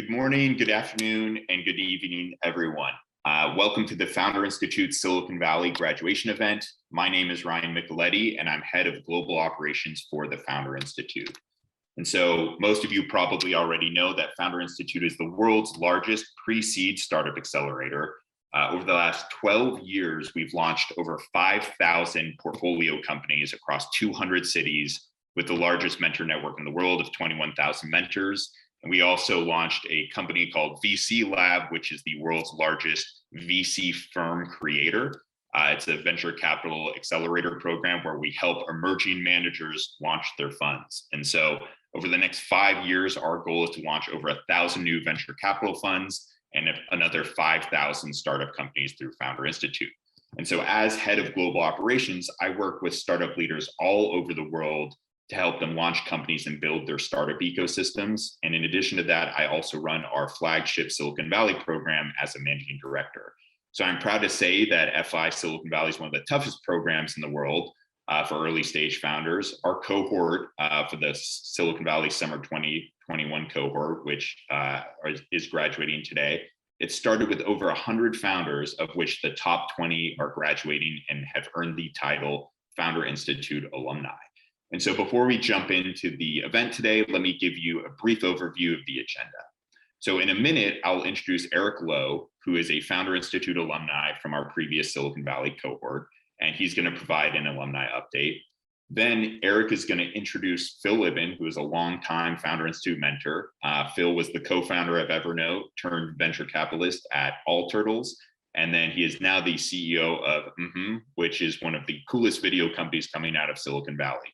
Good morning, good afternoon, and good evening, everyone. Welcome to the Founder Institute Silicon Valley graduation event. My name is Ryan Micheletti, and I'm head of global operations for the Founder Institute. And so most of you probably already know that Founder Institute is the world's largest pre-seed startup accelerator. Over the last 12 years, we've launched over 5,000 portfolio companies across 200 cities with the largest mentor network in the world of 21,000 mentors. And we also launched a company called VC Lab, which is the world's largest VC firm creator. It's a venture capital accelerator program where we help emerging managers launch their funds. And so over the next 5 years, our goal is to launch over 1,000 new venture capital funds and another 5,000 startup companies through Founder Institute. And so as head of global operations, I work with startup leaders all over the world to help them launch companies and build their startup ecosystems. And in addition to that, I also run our flagship Silicon Valley program as a managing director. So I'm proud to say that FI Silicon Valley is one of the toughest programs in the world for early stage founders. Our cohort for the Silicon Valley Summer 2021 cohort, which is graduating today, it started with over 100 founders, of which the top 20 are graduating and have earned the title Founder Institute Alumni. And so before we jump into the event today, let me give you a brief overview of the agenda. So in a minute, I'll introduce Eric Lowe, who is a Founder Institute alumni from our previous Silicon Valley cohort, and he's going to provide an alumni update. Then Eric is going to introduce Phil Libin, who is a longtime Founder Institute mentor. Phil was the co-founder of Evernote, turned venture capitalist at All Turtles, and then he is now the CEO of mmhmm, which is one of the coolest video companies coming out of Silicon Valley.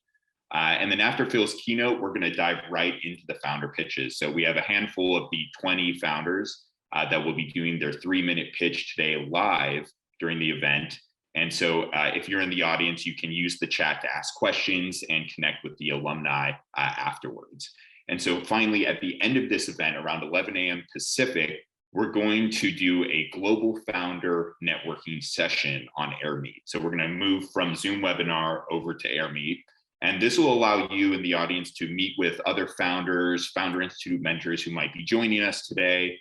And then after Phil's keynote, we're going to dive right into the founder pitches. So we have a handful of the 20 founders that will be doing their 3-minute pitch today live during the event. And so if you're in the audience, you can use the chat to ask questions and connect with the alumni afterwards. And so finally, at the end of this event, around 11 a.m. Pacific, we're going to do a global founder networking session on AirMeet. So we're going to move from Zoom webinar over to AirMeet. And this will allow you in the audience to meet with other founders, Founder Institute mentors who might be joining us today,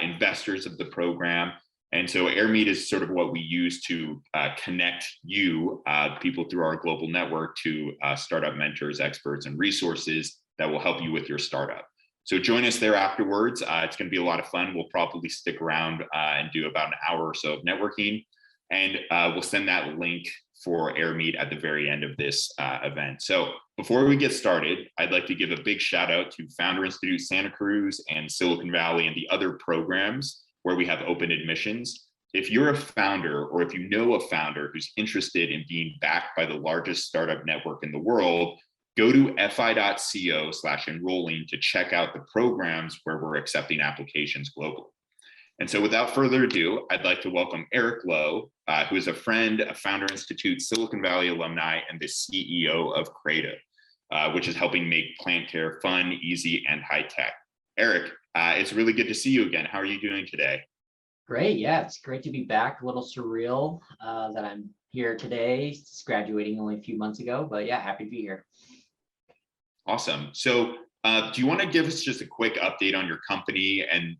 investors of the program. And so AirMeet is sort of what we use to connect you, people through our global network, to startup mentors, experts, and resources that will help you with your startup. So join us there afterwards. It's going to be a lot of fun. We'll probably stick around and do about an hour or so of networking. And we'll send that link for AirMeet at the very end of this event. So before we get started, I'd like to give a big shout out to Founder Institute Santa Cruz and Silicon Valley and the other programs where we have open admissions. If you're a founder or if you know a founder who's interested in being backed by the largest startup network in the world, go to fi.co/enrolling to check out the programs where we're accepting applications globally. And so without further ado, I'd like to welcome Eric Lowe, who is a friend, a Founder Institute Silicon Valley alumni, and the CEO of Creative, which is helping make plant care fun, easy, and high tech. Eric, it's really good to see you again. How are you doing today? Great. Yeah, it's great to be back. A little surreal that I'm here today, just graduating only a few months ago, but yeah, happy to be here. Awesome. So do you want to give us just a quick update on your company and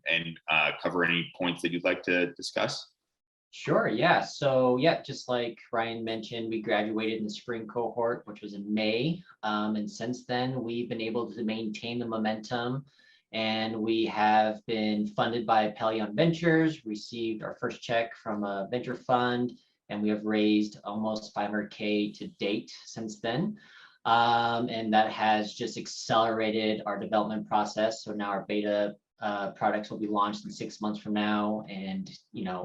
cover any points that you'd like to discuss? Sure. Yeah. So yeah, just like Ryan mentioned, we graduated in the spring cohort, which was in May. And since then, we've been able to maintain the momentum. And we have been funded by Pelion Ventures, received our first check from a venture fund, and we have raised almost $500K to date since then. And that has just accelerated our development process. So now our beta products will be launched in 6 months from now, and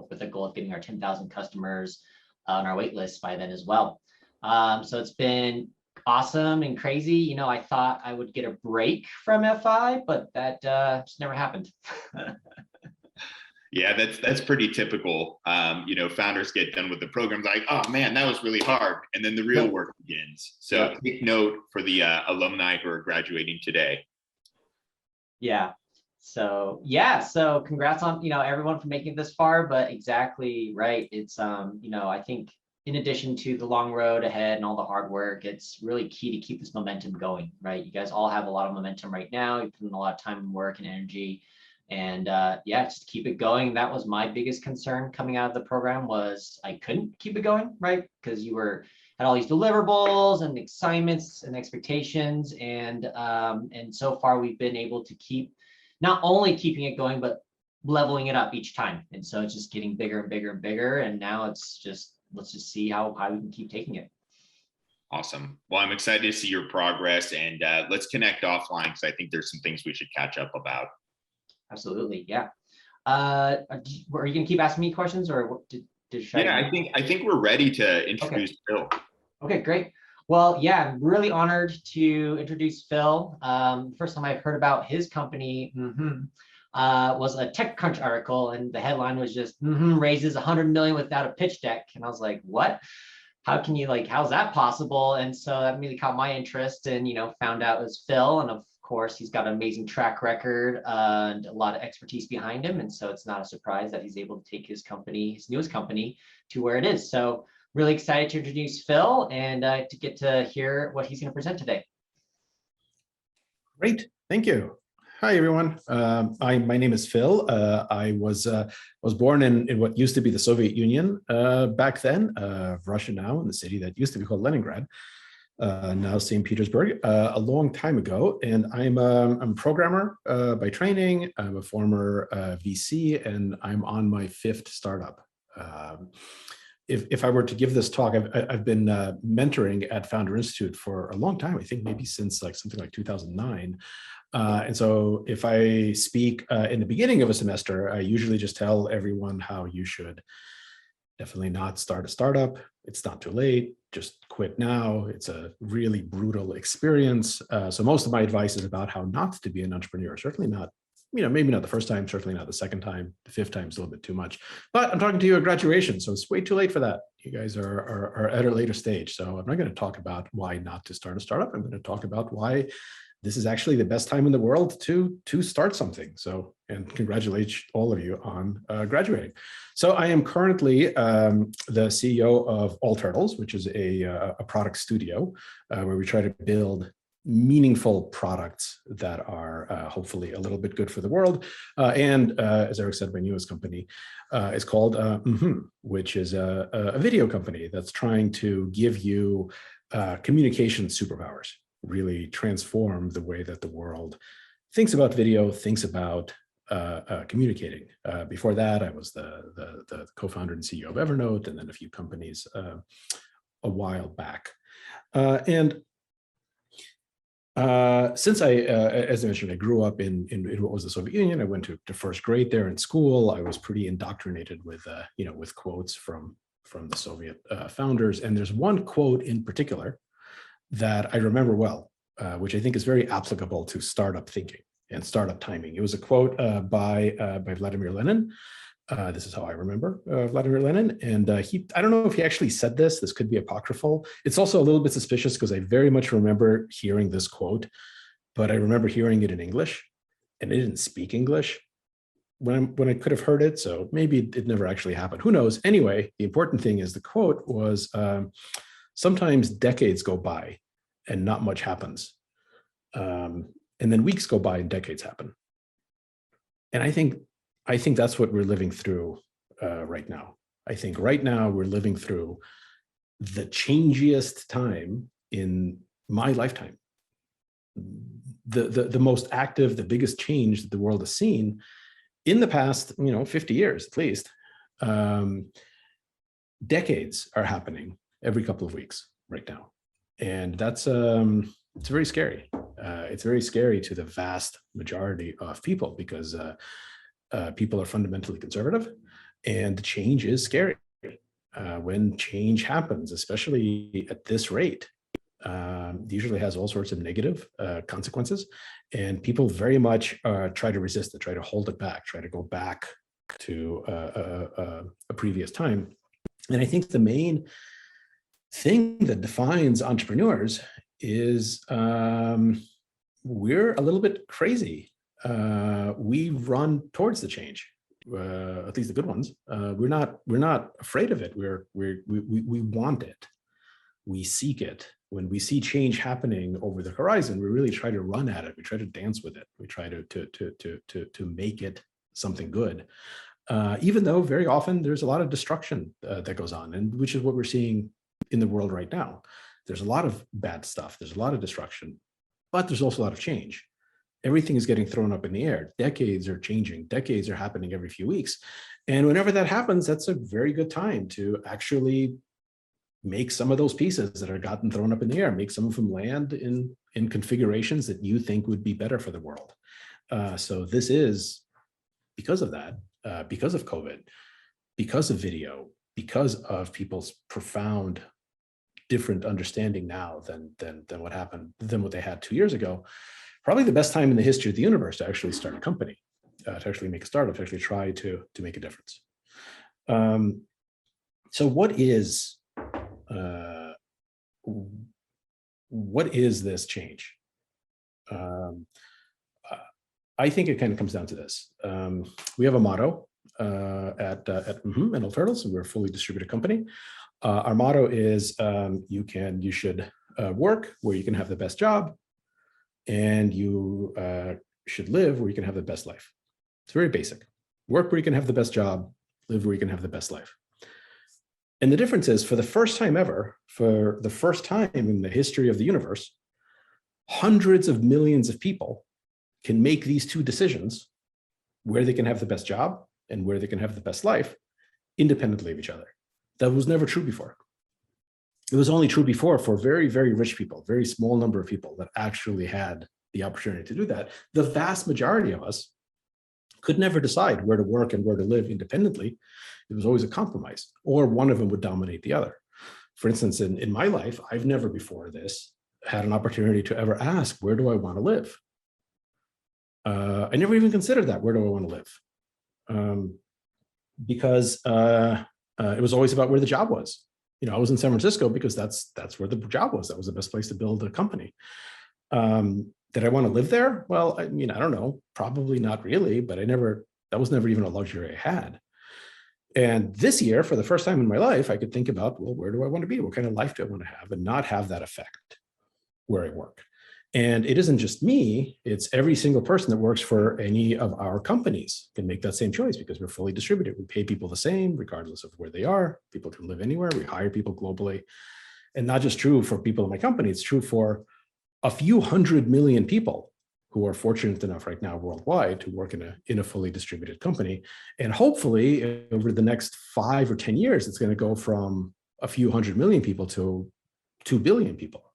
with the goal of getting our 10,000 customers on our wait list by then as well. So it's been awesome and crazy. I thought I would get a break from FI, but that just never happened. Yeah, that's pretty typical. Founders get done with the programs like, oh man, that was really hard. And then the real work begins. So take note for the alumni who are graduating today. Yeah. So congrats on, everyone for making it this far, but exactly right. It's, I think in addition to the long road ahead and all the hard work, it's really key to keep this momentum going, right? You guys all have a lot of momentum right now. You've put in a lot of time and work and energy. And yeah, just keep it going. That was my biggest concern coming out of the program, was I couldn't keep it going, right? Because you had all these deliverables and assignments and expectations, and so far we've been able to keep not only keeping it going, but leveling it up each time. And so it's just getting bigger and bigger and bigger. And now it's just, let's just see how we can keep taking it. Awesome. Well, I'm excited to see your progress, and let's connect offline because I think there's some things we should catch up about. Absolutely, yeah. Are you going to keep asking me questions, or what Yeah, I think we're ready to introduce Phil. Okay, great. Well, yeah, I'm really honored to introduce Phil. First time I've heard about his company, was a TechCrunch article, and the headline was just raises 100 million without a pitch deck, and I was like, what? How can you, like, how's that possible? And so that really caught my interest, and found out it was Phil, and of course he's got an amazing track record and a lot of expertise behind him, and so it's not a surprise that he's able to take his newest company, to where it is. So really excited to introduce Phil and to get to hear what he's going to present today. Great, thank you. Hi everyone. My name is Phil. I was born in what used to be the Soviet Union back then, Russia now, in the city that used to be called Leningrad, now St. Petersburg, a long time ago. And I'm a programmer by training. I'm a former VC, and I'm on my 5th startup. If I were to give this talk, I've been mentoring at Founder Institute for a long time. I think maybe since something like 2009. And so if I speak in the beginning of a semester, I usually just tell everyone how you should definitely not start a startup. It's not too late. Just quit now. It's a really brutal experience. So most of my advice is about how not to be an entrepreneur. Certainly not, maybe not the first time, certainly not the second time. The 5th time is a little bit too much. But I'm talking to you at graduation, so it's way too late for that. You guys are at a later stage. So I'm not going to talk about why not to start a startup. I'm going to talk about why this is actually the best time in the world to start something. So, and congratulate all of you on graduating. So I am currently the CEO of All Turtles, which is a product studio where we try to build meaningful products that are hopefully a little bit good for the world. And as Eric said, my newest company is called mmhmm, which is a video company that's trying to give you communication superpowers, really transform the way that the world thinks about video, thinks about communicating. Before that, I was the co-founder and CEO of Evernote, and then a few companies a while back. And since as I mentioned, I grew up in what was the Soviet Union. I went to 1st grade there in school. I was pretty indoctrinated with with quotes from the Soviet founders. And there's one quote in particular that I remember well, which I think is very applicable to startup thinking and startup timing. It was a quote by Vladimir Lenin. This is how I remember Vladimir Lenin. And I don't know if he actually said this. This could be apocryphal. It's also a little bit suspicious because I very much remember hearing this quote, but I remember hearing it in English, and it didn't speak English when I could have heard it. So maybe it never actually happened. Who knows? Anyway, the important thing is the quote was, sometimes decades go by and not much happens. And then weeks go by and decades happen. And I think that's what we're living through right now. I think right now we're living through the changiest time in my lifetime. The most active, the biggest change that the world has seen in the past, 50 years at least. Decades are happening every couple of weeks right now. And that's it's very scary. It's very scary to the vast majority of people because people are fundamentally conservative, and change is scary. When change happens, especially at this rate, usually has all sorts of negative consequences, and people very much try to resist it, try to hold it back, try to go back to a previous time. And I think the main thing that defines entrepreneurs is we're a little bit crazy. We run towards the change, at least the good ones. We're not afraid of it. We want it. We seek it. when we see change happening over the horizon, we really try to run at it. We try to dance with it. We try to make it something good. Even though very often there's a lot of destruction that goes on, and which is what we're seeing in the world right now. There's a lot of bad stuff. There's a lot of destruction, but there's also a lot of change. Everything is getting thrown up in the air. Decades are changing. Decades are happening every few weeks. And whenever that happens, that's a very good time to actually make some of those pieces that are gotten thrown up in the air, make some of them land in configurations that you think would be better for the world. So this is because of that, because of COVID, because of video, because of people's profound different understanding now than what they had 2 years ago. Probably the best time in the history of the universe to actually start a company, to actually make a startup, to actually try to make a difference. So what is this change? I think it kind of comes down to this. We have a motto at mmhmm and Old Turtles, and we're a fully distributed company. Our motto is you should work where you can have the best job, and you should live where you can have the best life. It's very basic. Work where you can have the best job, live where you can have the best life. And the difference is, for the first time ever, for the first time in the history of the universe, hundreds of millions of people can make these two decisions, where they can have the best job and where they can have the best life, independently of each other. That was never true before. It was only true before for very, very rich people, very small number of people that actually had the opportunity to do that. The vast majority of us could never decide where to work and where to live independently. It was always a compromise, or one of them would dominate the other. For instance, in my life, I've never before this had an opportunity to ever ask, where do I want to live? I never even considered that. Where do I want to live? Because it was always about where the job was. You know, I was in San Francisco because that's where the job was. That was the best place to build a company. Did I want to live there? Well, I mean, I don't know, probably not really, but that was never even a luxury I had. And this year, for the first time in my life, I could think about, well, where do I want to be? What kind of life do I want to have? And not have that effect where I work. And it isn't just me, it's every single person that works for any of our companies can make that same choice, because we're fully distributed. We pay people the same, regardless of where they are. People can live anywhere. We hire people globally. And not just true for people in my company, it's true for a few 100 million people who are fortunate enough right now worldwide to work in a fully distributed company. And hopefully over the next 5 or 10 years, it's going to go from a few 100 million people to 2 billion people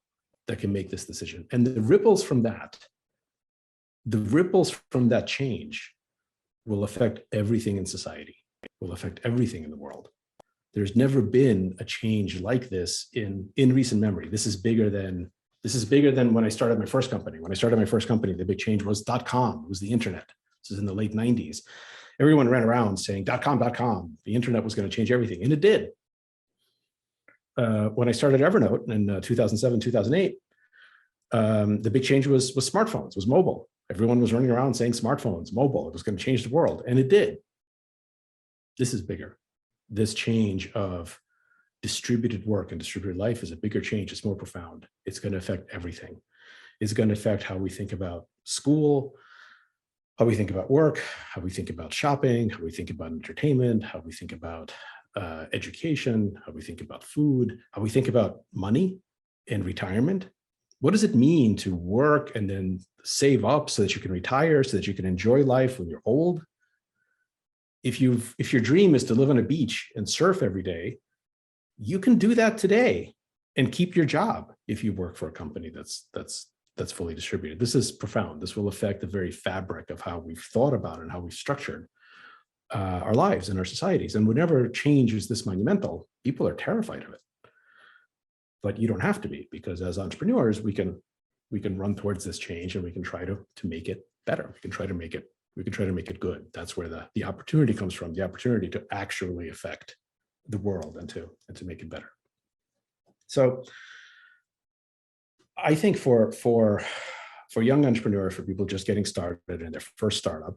that can make this decision. And the ripples from that change will affect everything in society, will affect everything in the world. There's never been a change like this in recent memory. This is bigger than when I started my first company. When I started my first company, the big change was .com. It was the internet. This is in the late 90s. Everyone ran around saying .com. The internet was going to change everything, and it did. When I started Evernote in 2007, 2008, the big change was smartphones, was mobile. Everyone was running around saying smartphones, mobile, it was going to change the world, and it did. This is bigger. This change of distributed work and distributed life is a bigger change. It's more profound. It's going to affect everything. It's going to affect how we think about school, how we think about work, how we think about shopping, how we think about entertainment, how we think about education, how we think about food, how we think about money and retirement. What does it mean to work and then save up so that you can retire, so that you can enjoy life when you're old? If your dream is to live on a beach and surf every day, you can do that today and keep your job if you work for a company that's fully distributed. This is profound. This will affect the very fabric of how we've thought about it and how we've structured our lives and our societies. And whenever change is this monumental, people are terrified of it. But you don't have to be, because as entrepreneurs, we can run towards this change, and we can try to make it better. We can try to make it good. That's where the opportunity comes from, the opportunity to actually affect the world and to make it better. So I think for young entrepreneurs, for people just getting started in their first startup,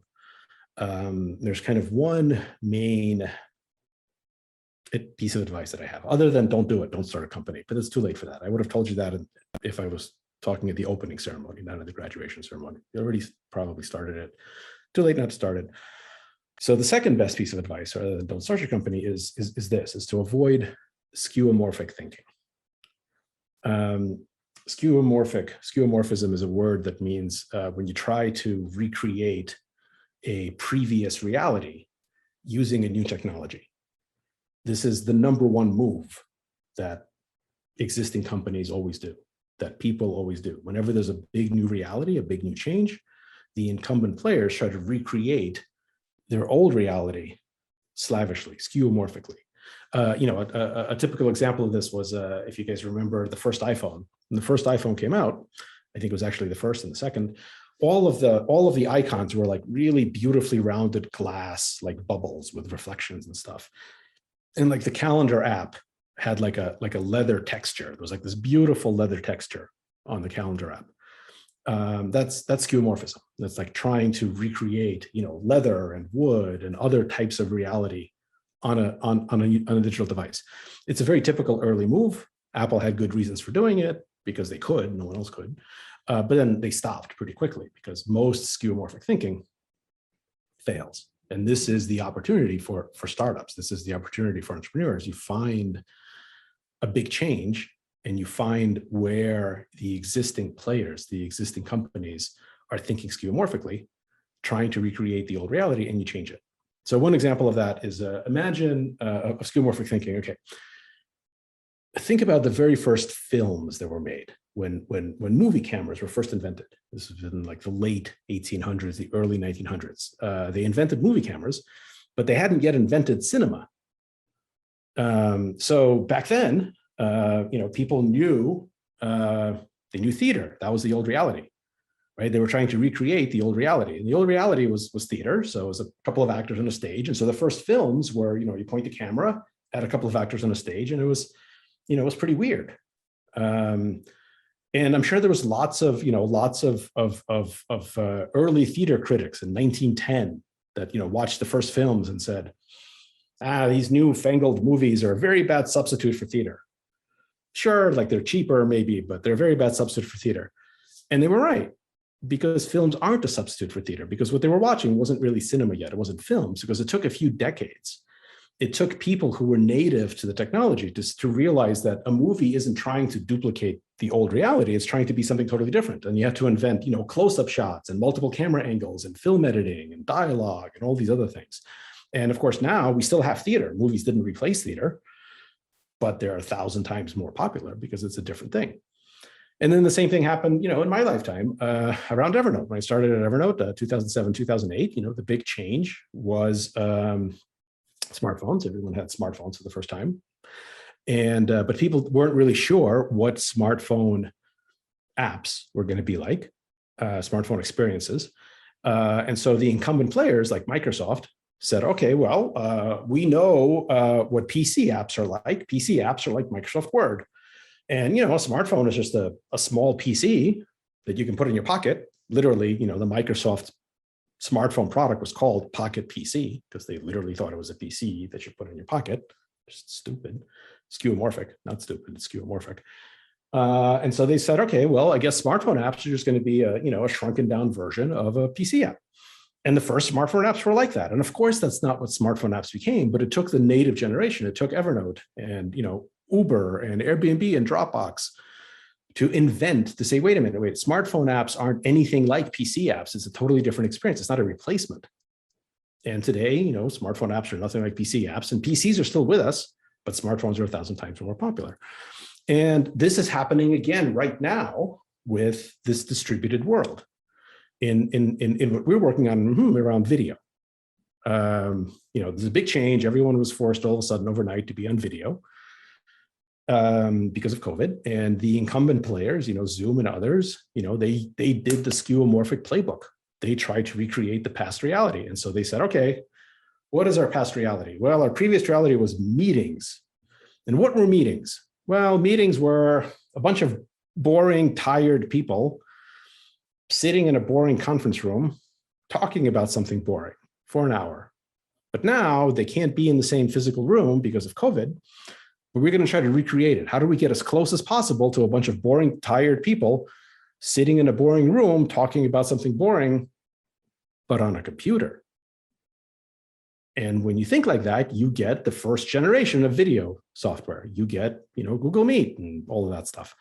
there's kind of one main piece of advice that I have, other than don't do it, don't start a company. But it's too late for that. I would have told you that if I was talking at the opening ceremony, not at the graduation ceremony. You already probably started it. Too late not to start it. So the second best piece of advice, rather than don't start your company, is to avoid skeuomorphic thinking. Skeuomorphism is a word that means when you try to recreate a previous reality using a new technology. This is the number one move that existing companies always do, that people always do. Whenever there's a big new reality, a big new change, the incumbent players try to recreate their old reality slavishly, skeuomorphically. A typical example of this was, if you guys remember the first iPhone. When the first iPhone came out, I think it was actually the first and the second, all of the icons were like really beautifully rounded glass, like bubbles with reflections and stuff. And like the calendar app had like a leather texture. There was like this beautiful leather texture on the calendar app. That's skeuomorphism. That's like trying to recreate, leather and wood and other types of reality on a digital device. It's a very typical early move. Apple had good reasons for doing it because they could, no one else could. But then they stopped pretty quickly because most skeuomorphic thinking fails. And this is the opportunity for startups. This is the opportunity for entrepreneurs. You find a big change and you find where the existing players, the existing companies are thinking skeuomorphically, trying to recreate the old reality, and you change it. So one example of that is imagine of skeuomorphic thinking. Okay, think about the very first films that were made when movie cameras were first invented. This was in like the late 1800s, the early 1900s. They invented movie cameras, but they hadn't yet invented cinema. So back then, people knew they knew theater. That was the old reality, right? They were trying to recreate the old reality, and the old reality was theater. So it was a couple of actors on a stage, and so the first films were, you point the camera at a couple of actors on a stage, and it was pretty weird. And I'm sure there was lots of early theater critics in 1910 that watched the first films and said, these newfangled movies are a very bad substitute for theater. Sure, like they're cheaper maybe, but they're a very bad substitute for theater. And they were right, because films aren't a substitute for theater, because what they were watching wasn't really cinema yet. It wasn't films, because it took a few decades. It took people who were native to the technology to realize that a movie isn't trying to duplicate the old reality. It's trying to be something totally different. And you have to invent, close-up shots and multiple camera angles and film editing and dialogue and all these other things. And of course, now we still have theater. Movies didn't replace theater, but they're 1,000 times more popular because it's a different thing. And then the same thing happened, in my lifetime around Evernote. When I started at Evernote, 2007, 2008, the big change was smartphones. Everyone had smartphones for the first time. And but people weren't really sure what smartphone apps were going to be like, smartphone experiences. And so the incumbent players like Microsoft said, okay, well, we know what PC apps are like. PC apps are like Microsoft Word. And, a smartphone is just a small PC that you can put in your pocket. Literally, the Microsoft smartphone product was called Pocket PC because they literally thought it was a PC that you put in your pocket. Just stupid. Skeuomorphic, not stupid, it's skeuomorphic. And so they said, okay, well, I guess smartphone apps are just going to be a shrunken down version of a PC app. And the first smartphone apps were like that. And of course, that's not what smartphone apps became, but it took the native generation. It took Evernote and, Uber and Airbnb and Dropbox to invent, to say, wait a minute, smartphone apps aren't anything like PC apps. It's a totally different experience. It's not a replacement. And today, smartphone apps are nothing like PC apps, and PCs are still with us, but smartphones are 1,000 times more popular. And this is happening again right now with this distributed world. In what we're working on around video. There's a big change. Everyone was forced all of a sudden overnight to be on video because of COVID. And the incumbent players, Zoom and others, they did the skeuomorphic playbook. They tried to recreate the past reality. And so they said, okay, what is our past reality? Well, our previous reality was meetings. And what were meetings? Well, meetings were a bunch of boring, tired people sitting in a boring conference room, talking about something boring for an hour. But now they can't be in the same physical room because of COVID, but we're going to try to recreate it. How do we get as close as possible to a bunch of boring, tired people sitting in a boring room talking about something boring, but on a computer? And when you think like that, you get the first generation of video software. You get, Google Meet and all of that stuff.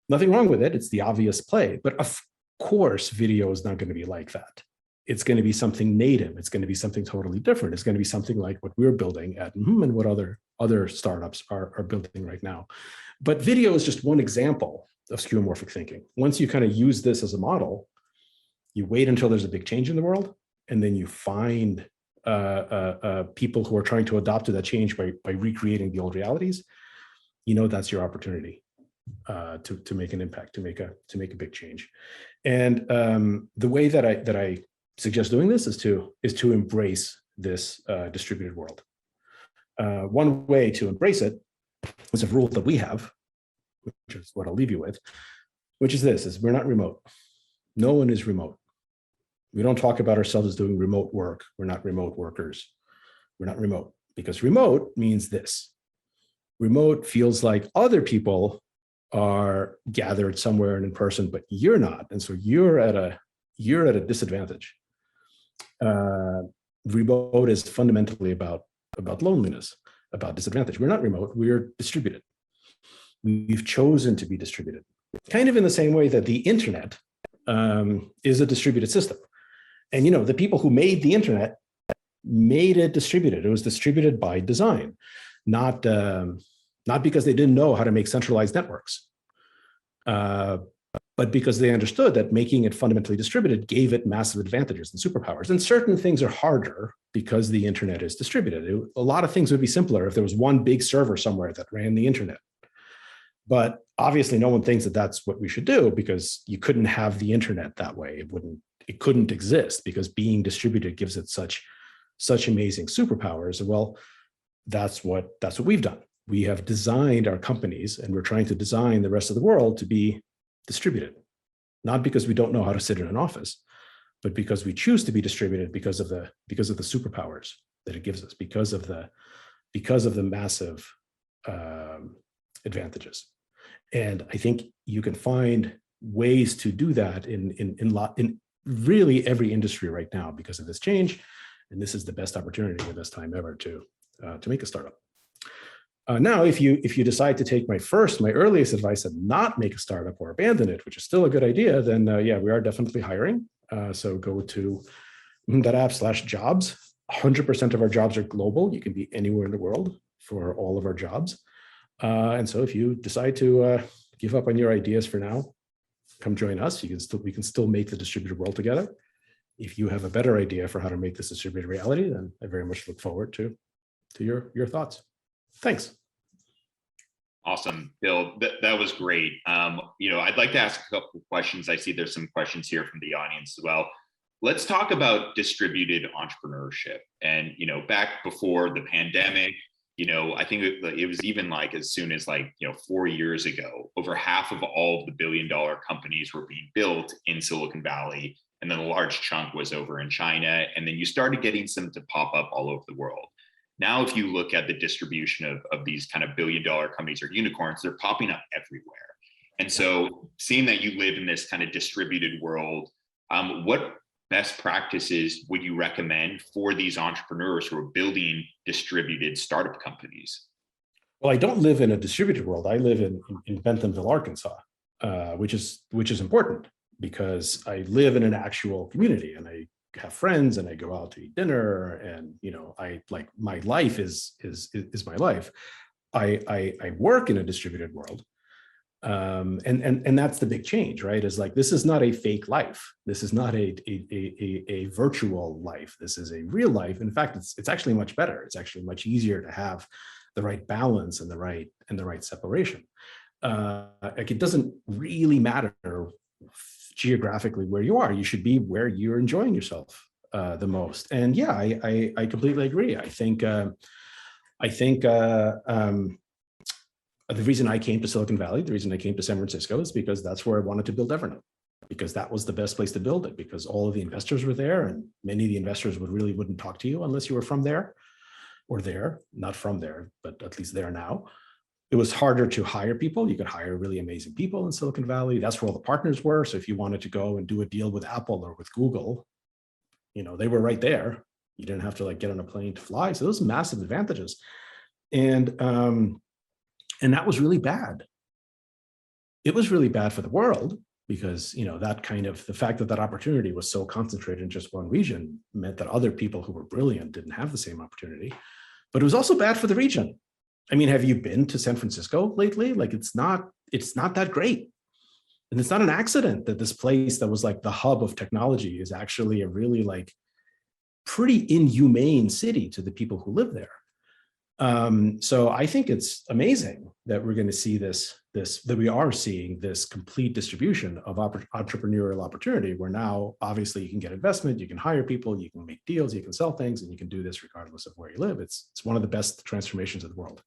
Nothing wrong with it. It's the obvious play. But of course, video is not going to be like that. It's going to be something native. It's going to be something totally different. It's going to be something like what we're building at mmhmm and what other startups are building right now. But video is just one example of skeuomorphic thinking. Once you kind of use this as a model, you wait until there's a big change in the world, and then you find people who are trying to adapt to that change by recreating the old realities. That's your opportunity to make an impact, to make a big change. And the way that I suggest doing this is to embrace this distributed world. One way to embrace it is a rule that we have, which is what I'll leave you with, which is this: is we're not remote. No one is remote. We don't talk about ourselves as doing remote work. We're not remote workers. We're not remote, because remote means this. Remote feels like other people are gathered somewhere and in person, but you're not. And so you're at a disadvantage. Remote is fundamentally about loneliness, about disadvantage. We're not remote, we're distributed. We've chosen to be distributed. Kind of in the same way that the internet is a distributed system. And the people who made the internet made it distributed. It was distributed by design, not because they didn't know how to make centralized networks, but because they understood that making it fundamentally distributed gave it massive advantages and superpowers. And certain things are harder because the internet is distributed. A lot of things would be simpler if there was one big server somewhere that ran the internet. But obviously no one thinks that that's what we should do, because you couldn't have the internet that way. It couldn't exist, because being distributed gives it such amazing superpowers. And well, that's what we've done. We have designed our companies, and we're trying to design the rest of the world to be distributed, not because we don't know how to sit in an office, but because we choose to be distributed because of the superpowers that it gives us, because of the massive advantages. And I think you can find ways to do that in really every industry right now because of this change. And this is the best opportunity, the best time ever to make a startup. Now, if you decide to take my earliest advice and not make a startup or abandon it, which is still a good idea, then yeah, we are definitely hiring. So go to mmhmm.app/jobs. 100% of our jobs are global. You can be anywhere in the world for all of our jobs. And so if you decide to give up on your ideas for now, come join us. We can still make the distributed world together. If you have a better idea for how to make this distributed reality, then I very much look forward to your thoughts. Thanks. Awesome, Bill. That was great. I'd like to ask a couple of questions. I see there's some questions here from the audience as well. Let's talk about distributed entrepreneurship. And back before the pandemic, I think it was even like as soon as 4 years ago, over half of all of the billion-dollar companies were being built in Silicon Valley, and then a large chunk was over in China, and then you started getting some to pop up all over the world. Now, if you look at the distribution of these kind of billion-dollar companies or unicorns, they're popping up everywhere. And so seeing that you live in this kind of distributed world, what best practices would you recommend for these entrepreneurs who are building distributed startup companies? Well, I don't live in a distributed world. I live in Benthamville, Arkansas, which is important because I live in an actual community and I have friends and I go out to eat dinner, and my life is my life. I work in a distributed world. And that's the big change, right? Is this is not a fake life. This is not a virtual life. This is a real life. In fact, it's actually much better. It's actually much easier to have the right balance and the right separation. It doesn't really matter geographically where you are. You should be where you're enjoying yourself the most. And yeah, I completely agree. I think the reason I came to Silicon Valley, the reason I came to San Francisco is because that's where I wanted to build Evernote. because that was the best place to build it, because all of the investors were there, and many of the investors wouldn't talk to you unless you were from there or there, not from there, but at least there now. It was harder to hire people. You could hire really amazing people in Silicon Valley. That's where all the partners were. So if you wanted to go and do a deal with Apple or with Google, they were right there. You didn't have to like get on a plane to fly. So those massive advantages. And that was really bad. It was really bad for the world because, that kind of the fact that that opportunity was so concentrated in just one region meant that other people who were brilliant didn't have the same opportunity. But it was also bad for the region. I mean, have you been to San Francisco lately? Like, it's not that great. And it's not an accident that this place that was like the hub of technology is actually a really like pretty inhumane city to the people who live there. So I think it's amazing that we're going to see that we are seeing this complete distribution of entrepreneurial opportunity, where now obviously you can get investment, you can hire people, you can make deals, you can sell things, and you can do this regardless of where you live. It's one of the best transformations of the world.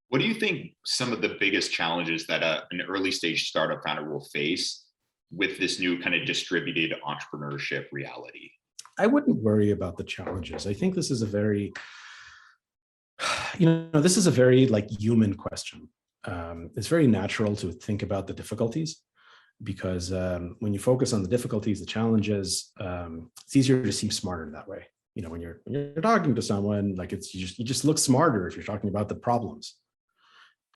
What do you think some of the biggest challenges that an early stage startup founder will face with this new kind of distributed entrepreneurship reality? I wouldn't worry about the challenges. I think this is a very, like human question. It's very natural to think about the difficulties, because when you focus on the difficulties, the challenges, it's easier to seem smarter that way. When you're talking to someone, like you just look smarter if you're talking about the problems.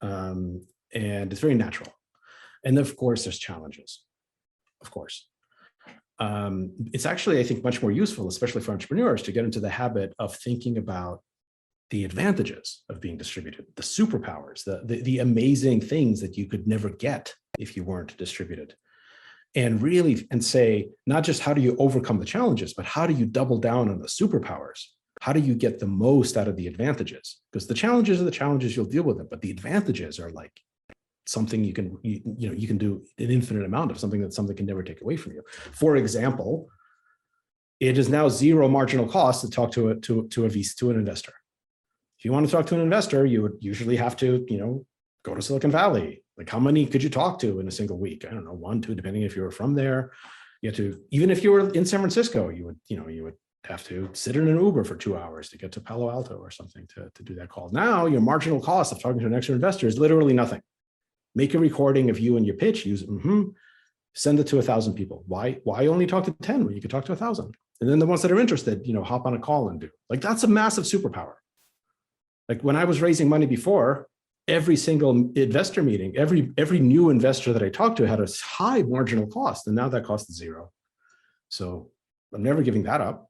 And it's very natural. And of course, there's challenges, of course. It's actually, I think, much more useful, especially for entrepreneurs, to get into the habit of thinking about the advantages of being distributed, the superpowers, the amazing things that you could never get if you weren't distributed. And say, not just how do you overcome the challenges, but how do you double down on the superpowers? How do you get the most out of the advantages? Because the challenges are the challenges, you'll deal with them, but the advantages are like something you can do an infinite amount of, something that something can never take away from you. For example, it is now zero marginal cost to talk to an investor. If you want to talk to an investor, you would usually have to, go to Silicon Valley. Like, how many could you talk to in a single week? I don't know, 1, 2, depending if you were from there. You had to, even if you were in San Francisco, you would have to sit in an Uber for 2 hours to get to Palo Alto or something to do that call. Now, your marginal cost of talking to an extra investor is literally nothing. Make a recording of you and your pitch, use mmhmm, send it to 1,000 people. Why only talk to 10 when you could talk to 1,000? And then the ones that are interested, hop on a call and do. Like, that's a massive superpower. Like, when I was raising money before, every single investor meeting, every new investor that I talked to had a high marginal cost, and now that cost is zero. So I'm never giving that up.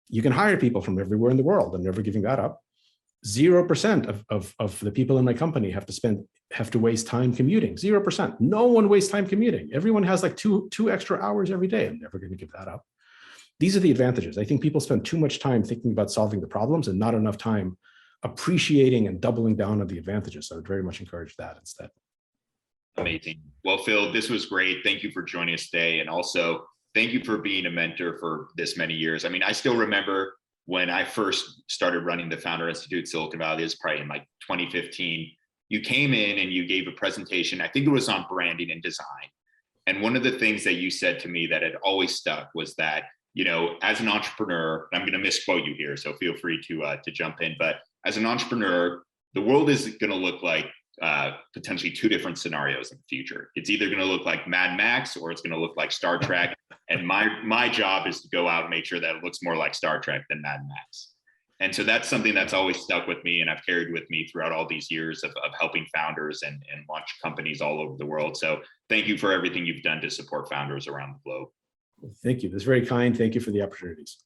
You can hire people from everywhere in the world. I'm never giving that up. 0% of the people in my company have to waste time commuting. 0%. No one wastes time commuting. Everyone has like two extra hours every day. I'm never going to give that up. These are the advantages. I think people spend too much time thinking about solving the problems and not enough time appreciating and doubling down on the advantages. So I would very much encourage that instead. Amazing. Well, Phil, this was great. Thank you for joining us today. And also, thank you for being a mentor for this many years. I mean, I still remember when I first started running the Founder Institute Silicon Valley, it was probably in like 2015. You came in and you gave a presentation. I think it was on branding and design. And one of the things that you said to me that had always stuck was that, as an entrepreneur, I'm going to misquote you here, so feel free to jump in. But as an entrepreneur, the world is going to look like potentially 2 different scenarios in the future. It's either going to look like Mad Max or it's going to look like Star Trek. And my job is to go out and make sure that it looks more like Star Trek than Mad Max. And so that's something that's always stuck with me and I've carried with me throughout all these years of helping founders and launch companies all over the world. So thank you for everything you've done to support founders around the globe. Thank you. That's very kind. Thank you for the opportunities.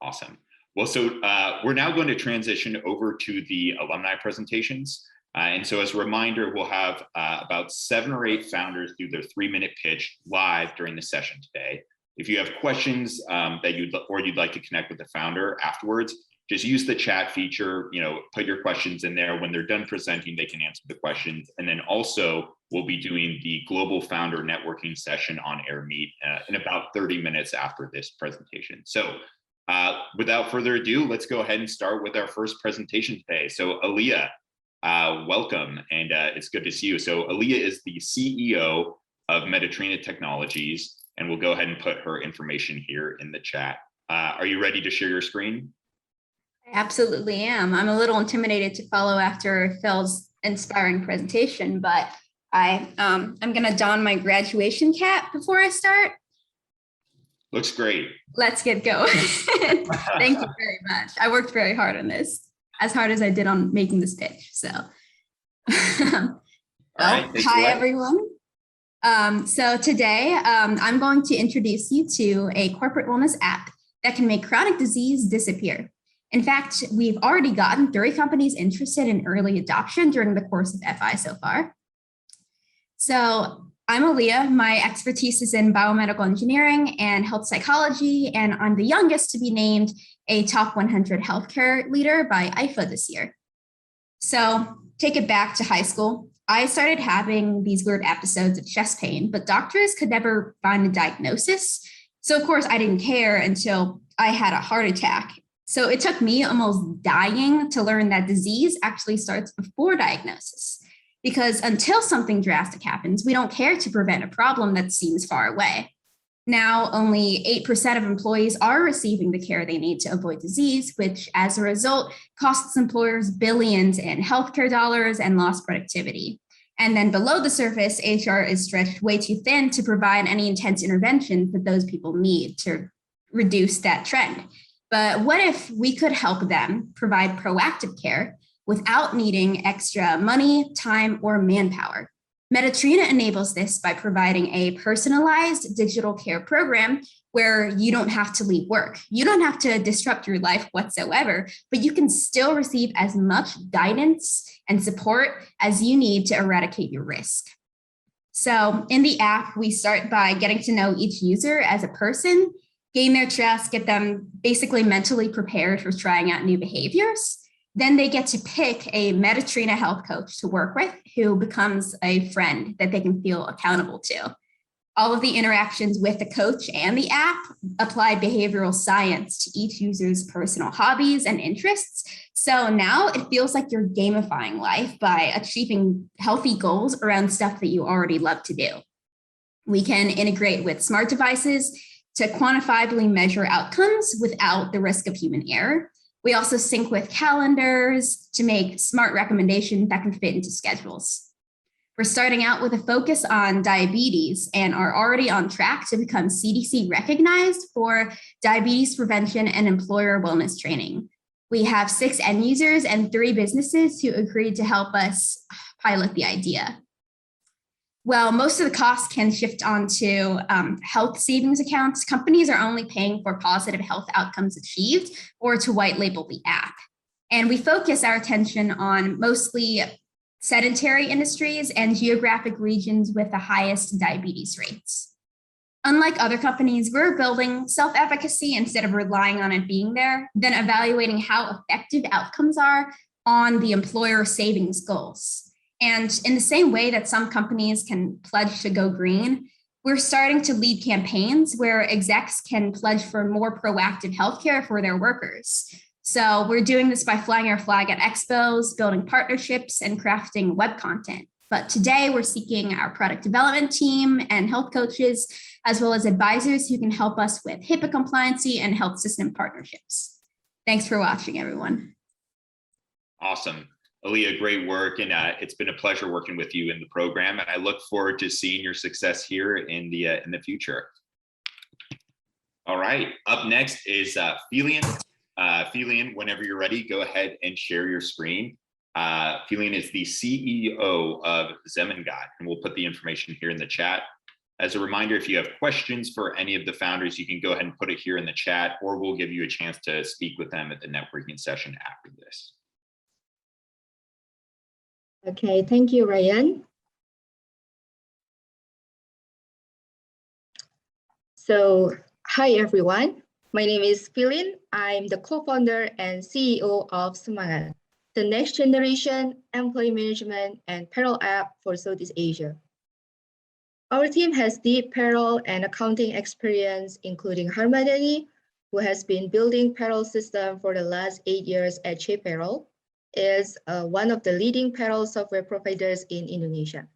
Awesome. Well, so we're now going to transition over to the alumni presentations. And so as a reminder, we'll have about 7 or 8 founders do their 3-minute pitch live during the session today. If you have questions that you'd like to connect with the founder afterwards, just use the chat feature, put your questions in there. When they're done presenting, they can answer the questions. And then also we'll be doing the global founder networking session on AirMeet in about 30 minutes after this presentation. So without further ado, let's go ahead and start with our first presentation today. So Aliyah, welcome, and it's good to see you. So Aliyah is the CEO of Metatrina Technologies, and we'll go ahead and put her information here in the chat. Are you ready to share your screen? I absolutely am. I'm a little intimidated to follow after Phil's inspiring presentation, but I'm going to don my graduation cap before I start. Looks great. Let's get going. Thank you very much. I worked very hard on this, as hard as I did on making this pitch. So, hi everyone. So today I'm going to introduce you to a corporate wellness app that can make chronic disease disappear. In fact, we've already gotten 30 companies interested in early adoption during the course of FI so far. So I'm Aaliyah. My expertise is in biomedical engineering and health psychology, and I'm the youngest to be named a top 100 healthcare leader by IFA this year. So take it back to high school. I started having these weird episodes of chest pain, but doctors could never find a diagnosis. So of course I didn't care until I had a heart attack. So it took me almost dying to learn that disease actually starts before diagnosis. Because until something drastic happens, we don't care to prevent a problem that seems far away. Now, only 8% of employees are receiving the care they need to avoid disease, which as a result costs employers billions in healthcare dollars and lost productivity. And then below the surface, HR is stretched way too thin to provide any intense intervention that those people need to reduce that trend. But what if we could help them provide proactive care without needing extra money, time, or manpower? Metatrina enables this by providing a personalized digital care program where you don't have to leave work. You don't have to disrupt your life whatsoever, but you can still receive as much guidance and support as you need to eradicate your risk. So in the app, we start by getting to know each user as a person, gain their trust, get them basically mentally prepared for trying out new behaviors. Then they get to pick a Metatrina health coach to work with who becomes a friend that they can feel accountable to. All of the interactions with the coach and the app apply behavioral science to each user's personal hobbies and interests. So now it feels like you're gamifying life by achieving healthy goals around stuff that you already love to do. We can integrate with smart devices to quantifiably measure outcomes without the risk of human error. We also sync with calendars to make smart recommendations that can fit into schedules. We're starting out with a focus on diabetes and are already on track to become CDC recognized for diabetes prevention and employer wellness training. We have 6 end users and 3 businesses who agreed to help us pilot the idea. Well, most of the costs can shift onto health savings accounts. Companies are only paying for positive health outcomes achieved or to white label the app. And we focus our attention on mostly sedentary industries and geographic regions with the highest diabetes rates. Unlike other companies, we're building self-efficacy instead of relying on it being there, then evaluating how effective outcomes are on the employer savings goals. And in the same way that some companies can pledge to go green, we're starting to lead campaigns where execs can pledge for more proactive healthcare for their workers. So we're doing this by flying our flag at expos, building partnerships, and crafting web content. But today we're seeking our product development team and health coaches, as well as advisors who can help us with HIPAA compliancy and health system partnerships. Thanks for watching, everyone. Awesome. Aaliyah, great work, and it's been a pleasure working with you in the program, and I look forward to seeing your success here in the future. All right, up next is Philian. Philian, whenever you're ready, go ahead and share your screen. Philian is the CEO of Zemengad, and we'll put the information here in the chat. As a reminder, if you have questions for any of the founders, you can go ahead and put it here in the chat, or we'll give you a chance to speak with them at the networking session after this. Okay, thank you, Ryan. So, hi everyone. My name is Philin. I'm the co-founder and CEO of Zemengad, the next generation employee management and payroll app for Southeast Asia. Our team has deep payroll and accounting experience, including Harmadani, who has been building payroll system for the last 8 years at Chip Payroll, is one of the leading payroll software providers in Indonesia.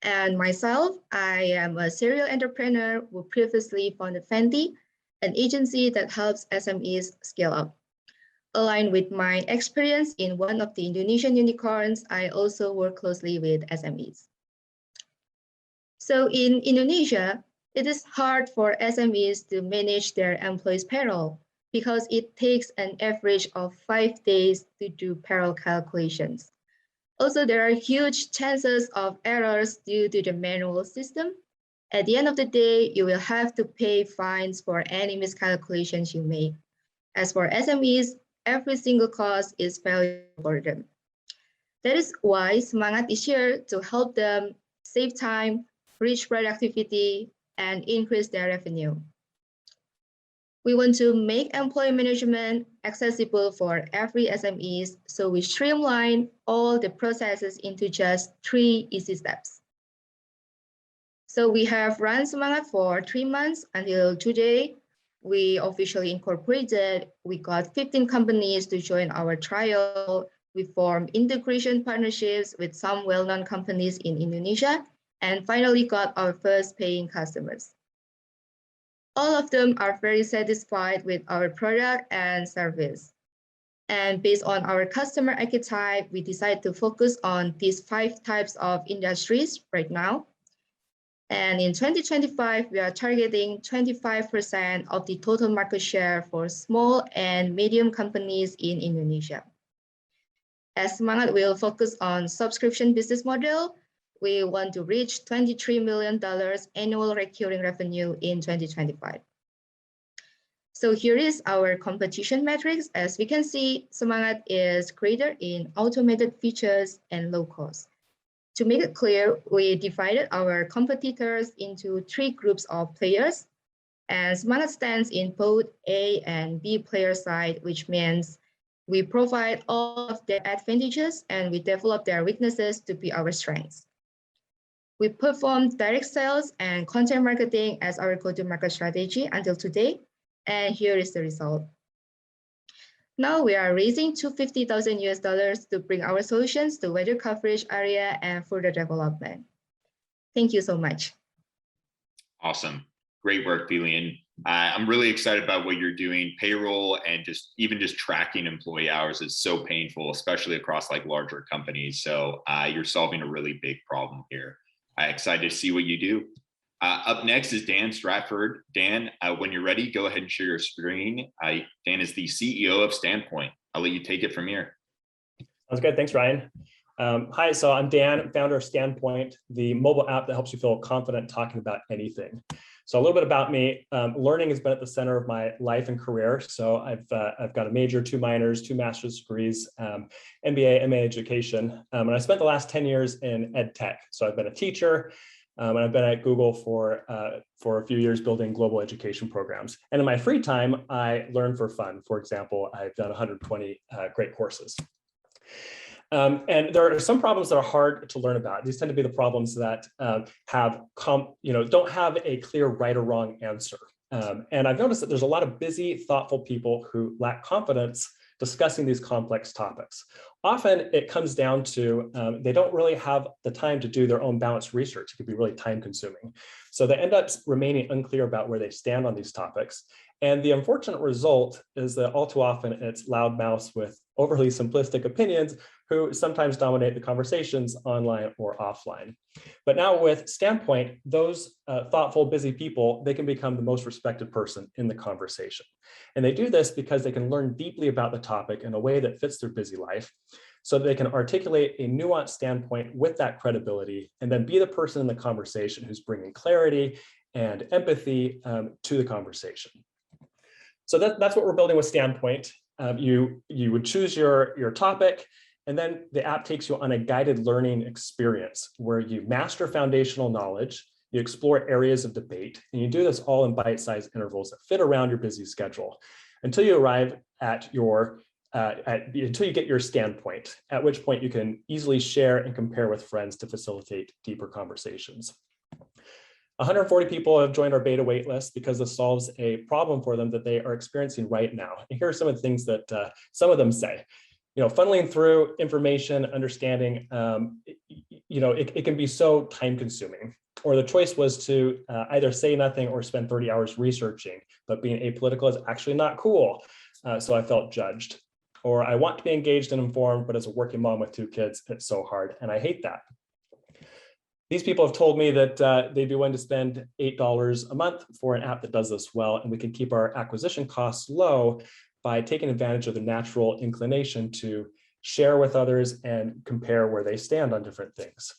And myself, I am a serial entrepreneur who previously founded Fenty, an agency that helps SMEs scale up. Aligned with my experience in one of the Indonesian unicorns, I also work closely with SMEs. So in Indonesia, it is hard for SMEs to manage their employees' payroll because it takes an average of 5 days to do payroll calculations. Also, there are huge chances of errors due to the manual system. At the end of the day, you will have to pay fines for any miscalculations you make. As for SMEs, every single cost is valuable for them. That is why Semangat is here to help them save time, reach productivity, and increase their revenue. We want to make employee management accessible for every SMEs, so we streamline all the processes into just 3 easy steps. So we have run Semangat for 3 months until today. We officially incorporated. We got 15 companies to join our trial. We formed integration partnerships with some well-known companies in Indonesia, and finally got our first paying customers. All of them are very satisfied with our product and service. And based on our customer archetype, we decided to focus on these 5 types of industries right now. And in 2025, we are targeting 25% of the total market share for small and medium companies in Indonesia. As Semangat will focus on subscription business model, we want to reach $23 million annual recurring revenue in 2025. So here is our competition metrics. As we can see, Semangat is greater in automated features and low cost. To make it clear, we divided our competitors into 3 groups of players. And Semangat stands in both A and B player side, which means we provide all of their advantages and we develop their weaknesses to be our strengths. We performed direct sales and content marketing as our go-to-market strategy until today, and here is the result. Now we are raising $250,000 to bring our solutions to wider coverage area and further development. Thank you so much. Awesome. Great work, Philian. I'm really excited about what you're doing. Payroll and even just tracking employee hours is so painful, especially across like larger companies. So you're solving a really big problem here. Excited to see what you do. Up next is Dan Stratford. Dan, when you're ready, go ahead and share your screen. Dan is the CEO of Standpoint. I'll let you take it from here. Sounds good. Thanks, Ryan. Hi, so I'm Dan, founder of Standpoint, the mobile app that helps you feel confident talking about anything. So a little bit about me. Learning has been at the center of my life and career. So I've got a major, 2 minors, 2 master's degrees, MBA, MA education. And I spent the last 10 years in ed tech. So I've been a teacher, and I've been at Google for a few years building global education programs. And in my free time, I learn for fun. For example, I've done 120 great courses. And there are some problems that are hard to learn about. These tend to be the problems that don't have a clear right or wrong answer. And I've noticed that there's a lot of busy, thoughtful people who lack confidence discussing these complex topics. Often it comes down to they don't really have the time to do their own balanced research. It could be really time consuming. So they end up remaining unclear about where they stand on these topics. And the unfortunate result is that all too often it's loud mouths with overly simplistic opinions who sometimes dominate the conversations online or offline. But now with Standpoint, those thoughtful, busy people, they can become the most respected person in the conversation. And they do this because they can learn deeply about the topic in a way that fits their busy life, so that they can articulate a nuanced standpoint with that credibility, and then be the person in the conversation who's bringing clarity and empathy to the conversation. So that's what we're building with Standpoint. You would choose your topic, and then the app takes you on a guided learning experience where you master foundational knowledge, you explore areas of debate, and you do this all in bite-sized intervals that fit around your busy schedule until you arrive at until you get your standpoint, at which point you can easily share and compare with friends to facilitate deeper conversations. 140 people have joined our beta waitlist because this solves a problem for them that they are experiencing right now. And here are some of the things that some of them say. funneling through information, understanding, it can be so time consuming. Or the choice was to either say nothing or spend 30 hours researching, but being apolitical is actually not cool. So I felt judged. Or I want to be engaged and informed, but as a working mom with 2 kids, it's so hard, and I hate that. These people have told me that they'd be willing to spend $8 a month for an app that does this well, and we can keep our acquisition costs low by taking advantage of the natural inclination to share with others and compare where they stand on different things.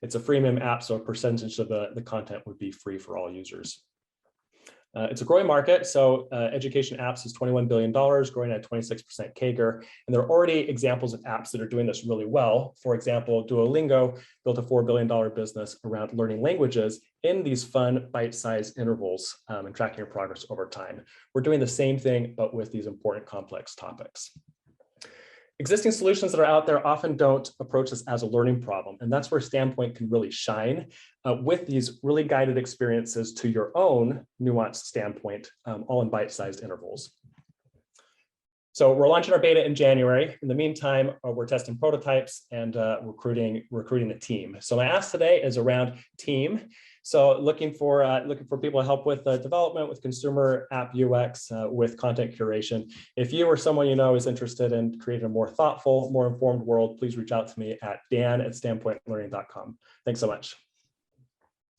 It's a freemium app, so a percentage of the content would be free for all users. It's a growing market, so education apps is $21 billion, growing at 26% CAGR, and there are already examples of apps that are doing this really well. For example, Duolingo built a $4 billion business around learning languages in these fun, bite-sized intervals and tracking your progress over time. We're doing the same thing, but with these important, complex topics. Existing solutions that are out there often don't approach this as a learning problem, and that's where Standpoint can really shine with these really guided experiences to your own nuanced standpoint, all in bite-sized intervals. So we're launching our beta in January. In the meantime, we're testing prototypes and recruiting a team. So my ask today is around team. So looking for people to help with development, with consumer app UX, with content curation. If you or someone you know is interested in creating a more thoughtful, more informed world, please reach out to me at dan@standpointlearning.com. Thanks so much.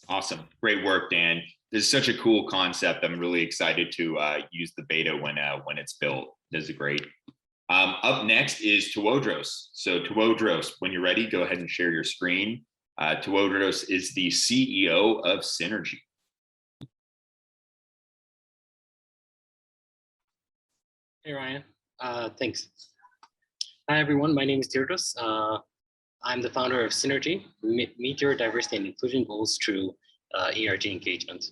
Awesome. Great work, Dan. This is such a cool concept. I'm really excited to use the beta when it's built. This is great. Up next is Tewodros. So Tewodros, when you're ready, go ahead and share your screen. Tewodros is the CEO of Synergy. Hey, Ryan. Thanks. Hi, everyone. My name is Tewodros. I'm the founder of Synergy, Meet Your Diversity and Inclusion Goals through ERG engagement.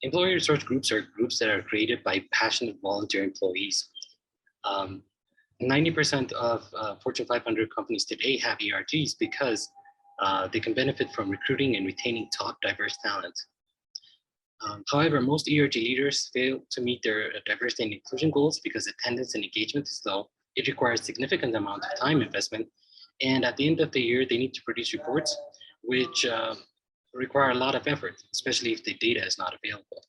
Employee resource groups are groups that are created by passionate volunteer employees. 90% of Fortune 500 companies today have ERGs because they can benefit from recruiting and retaining top diverse talent. However, most ERG leaders fail to meet their diversity and inclusion goals because attendance and engagement is low. It requires significant amount of time investment. And at the end of the year, they need to produce reports, which require a lot of effort, especially if the data is not available.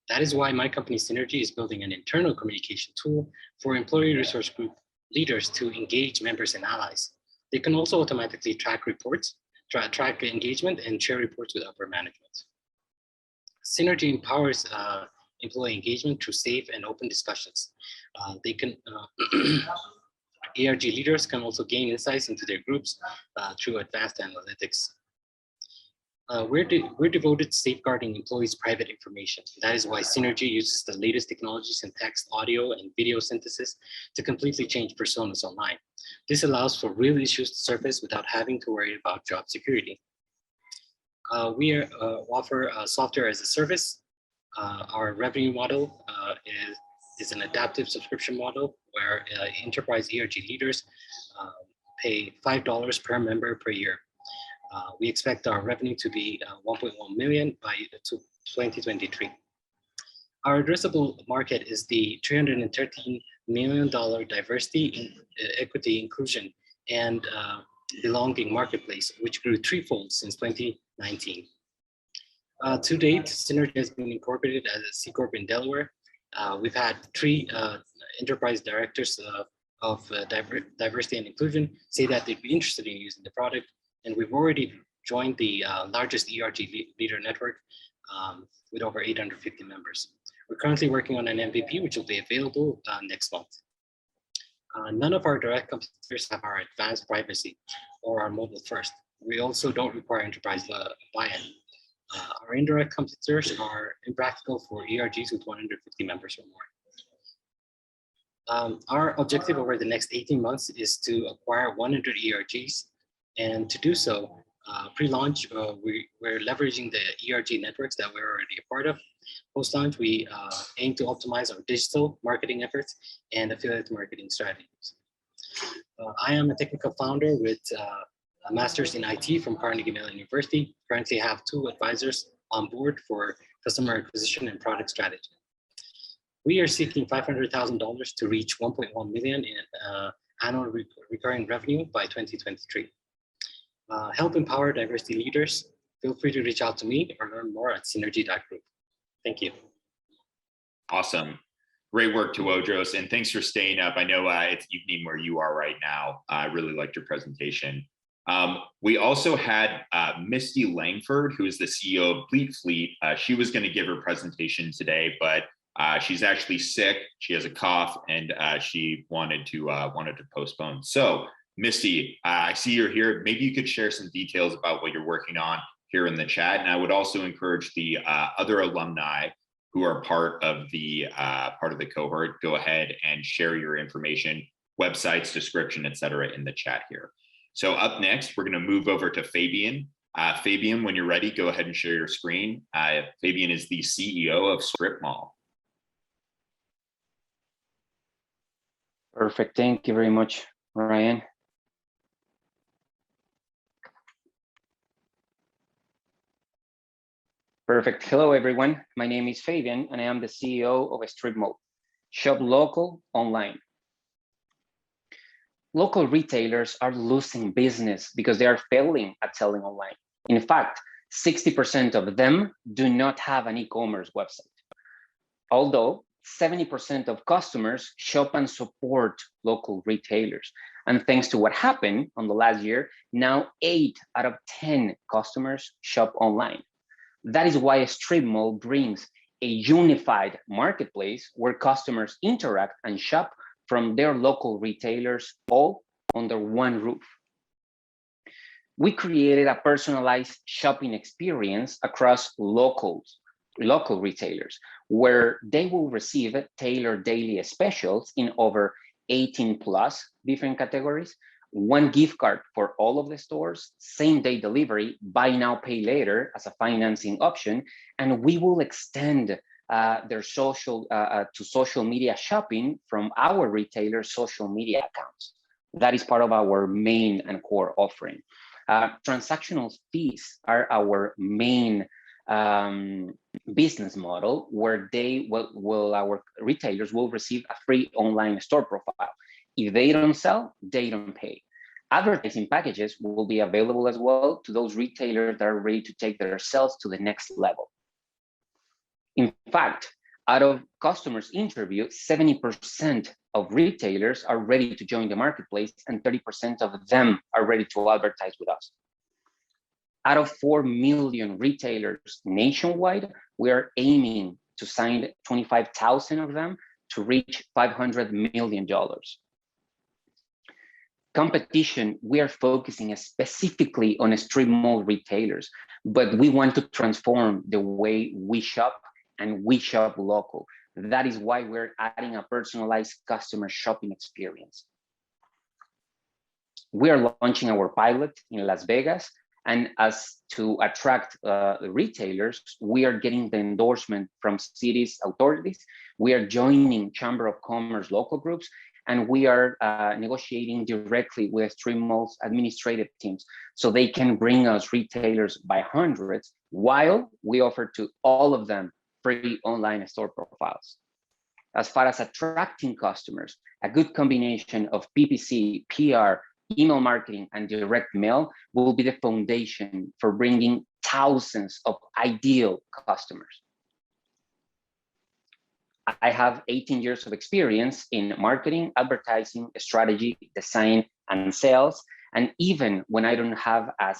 That is why my company Synergy is building an internal communication tool for employee resource group leaders to engage members and allies. They can also automatically track reports, track engagement, and share reports with upper management. Synergy empowers employee engagement through safe and open discussions. ERG leaders can also gain insights into their groups through advanced analytics. We're devoted to safeguarding employees' private information. That is why Synergy uses the latest technologies in text, audio, and video synthesis to completely change personas online. This allows for real issues to surface without having to worry about job security. We offer software as a service. Our revenue model is an adaptive subscription model where enterprise ERG leaders pay $5 per member per year. We expect our revenue to be 1.1 million by 2023. Our addressable market is the $313 million diversity, equity, inclusion, and belonging marketplace, which grew threefold since 2019. To date, Synergy has been incorporated as a C Corp in Delaware. We've had 3 enterprise directors of diversity and inclusion say that they'd be interested in using the product. And we've already joined the largest ERG leader network with over 850 members. We're currently working on an MVP, which will be available next month. None of our direct competitors have our advanced privacy or our mobile first. We also don't require enterprise buy-in. Our indirect competitors are impractical for ERGs with 150 members or more. Our objective over the next 18 months is to acquire 100 ERGs. And to do so, pre-launch, we're leveraging the ERG networks that we're already a part of. Post-launch, we aim to optimize our digital marketing efforts and affiliate marketing strategies. I am a technical founder with a master's in IT from Carnegie Mellon University. Currently have 2 advisors on board for customer acquisition and product strategy. We are seeking $500,000 to reach 1.1 million in annual recurring revenue by 2023. Help empower diversity leaders. Feel free to reach out to me or learn more at synergy.group. Thank you. Awesome. Great work, Tewodros, and thanks for staying up. I know it's evening where you are right now. I really liked your presentation. We also had Misty Langford, who is the CEO of Fleet Fleet. She was going to give her presentation today, but she's actually sick. She has a cough, and she wanted to postpone. So, Misty, I see you're here. Maybe you could share some details about what you're working on here in the chat, and I would also encourage the other alumni who are part of the cohort, go ahead and share your information, websites, description, etc., in the chat here. So up next, we're going to move over to Fabian. Fabian, when you're ready, go ahead and share your screen. Fabian is the CEO of Strip Mall. Perfect. Thank you very much, Ryan. Perfect. Hello, everyone. My name is Fabian, and I am the CEO of Strip Mall. Shop local, online. Local retailers are losing business because they are failing at selling online. In fact, 60% of them do not have an e-commerce website. Although 70% of customers shop and support local retailers. And thanks to what happened on the last year, now 8 out of 10 customers shop online. That is why Strip Mall brings a unified marketplace where customers interact and shop from their local retailers all under one roof. We created a personalized shopping experience across local retailers where they will receive tailored daily specials in over 18 plus different categories, one gift card for all of the stores, same day delivery, buy now, pay later as a financing option, and we will extend their social to social media shopping from our retailer social media accounts. That is part of our main and core offering. Transactional fees are our main business model, where our retailers will receive a free online store profile. If they don't sell, they don't pay. Advertising packages will be available as well to those retailers that are ready to take their sales to the next level. In fact, out of customers interviewed, 70% of retailers are ready to join the marketplace, and 30% of them are ready to advertise with us. Out of 4 million retailers nationwide, we are aiming to sign 25,000 of them to reach $500 million. Competition, we are focusing specifically on Strip Mall retailers, but we want to transform the way we shop, and we shop local. That is why we're adding a personalized customer shopping experience. We are launching our pilot in Las Vegas, and as to attract the retailers, we are getting the endorsement from cities authorities. We are joining Chamber of Commerce local groups, and we are negotiating directly with Strip Mall's administrative teams so they can bring us retailers by hundreds, while we offer to all of them free online store profiles. As far as attracting customers, a good combination of PPC, PR, email marketing, and direct mail will be the foundation for bringing thousands of ideal customers. I have 18 years of experience in marketing, advertising, strategy, design, and sales. And even when I do not have a